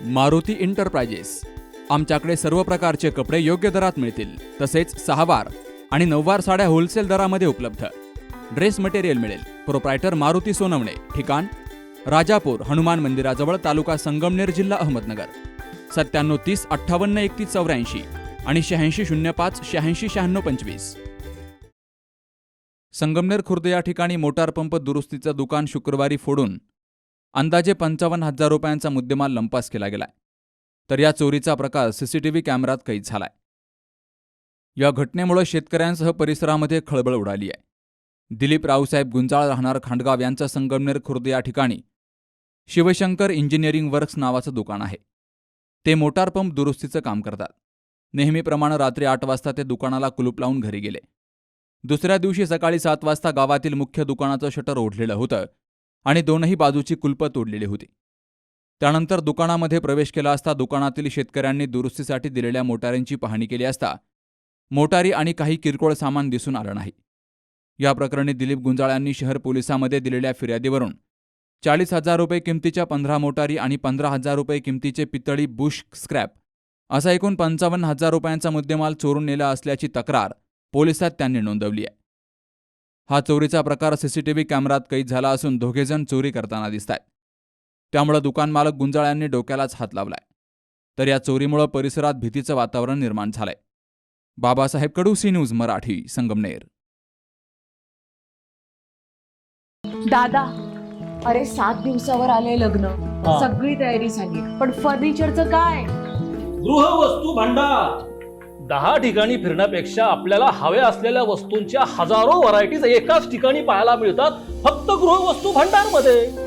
Maruti enterprises, आमच्याकडे सर्व प्रकारचे कपडे योग्य दरात मिळतील. तसेच 6 वार आणि 9 वार साड्या होलसेल दरामध्ये उपलब्ध. ड्रेस मटेरियल मिळेल. प्रोप्रायटर मारुती सोनवणे. ठिकाण राजापूर, हनुमान मंदिराजवळ, तालुका संगमनेर, जिल्हा अहमदनगर. 9730 58 31 84 आणि 86 05 86 96 25. संगमनेर खुर्द या ठिकाणी मोटार पंप दुरुस्तीचं दुकान शुक्रवारी फोडून अंदाजे 55,000 रुपयांचा मुद्देमाल लंपास केला गेलाय. तर या चोरीचा प्रकार सीसीटीव्ही कॅमेऱ्यात कैद झालाय. या घटनेमुळे शेतकऱ्यांसह परिसरामध्ये खळबळ उडाली आहे. दिलीप रावसाहेब गुंजाळ, राहणार खांडगाव, यांचं संगमनेर खुर्द या ठिकाणी शिवशंकर इंजिनिअरिंग वर्क्स नावाचं दुकान आहे. ते मोटार पंप दुरुस्तीचं काम करतात. नेहमीप्रमाणे रात्री 8 वाजता ते दुकानाला कुलूप लावून घरी गेले. दुसऱ्या दिवशी सकाळी 7 वाजता गावातील मुख्य दुकानाचं शटर ओढलेलं होतं आणि दोनही बाजूची कुलपं तोडलेली होती. त्यानंतर दुकानामध्ये प्रवेश केला असता दुकानातील शेतकऱ्यांनी दुरुस्तीसाठी दिलेल्या मोटारींची पाहणी केली असता मोटारी आणि काही किरकोळ सामान दिसून आलं नाही. या प्रकरणी दिलीप गुंजाळ यांनी शहर पोलिसांमध्ये दिलेल्या फिर्यादीवरून 40,000 रुपये किमतीच्या 15 मोटारी आणि 15,000 रुपये किमतीचे पितळी बुश स्क्रॅप असा एकूण 55,000 रुपयांचा मुद्देमाल चोरून नेला असल्याची तक्रार पोलिसात त्यांनी नोंदवली आहे. हा चोरीचा प्रकार सीसीटीव्ही कॅमेऱ्यात कैद झाला असून दोघेजण चोरी करताना दिसतायत. त्यामुळे दुकान मालक गुंजाळ यांनी डोक्यालाच हात लावलाय. तर या चोरीमुळे परिसरात भीतीचं वातावरण निर्माण झालंय. बाबासाहेब कडू, सी न्यूज मराठी, संगमनेर. दादा, अरे 7 दिवसावर आले लग्न, सगळी तयारी झाली, पण फर्निचरचं काय? गृहवस्तू भांडार 10 ठिकाणी फिरण्यापेक्षा आपल्याला हव्या असलेल्या वस्तूंच्या हजारो व्हरायटीज एकाच ठिकाणी पाहायला मिळतात फक्त गृहवस्तू भांडार मध्ये.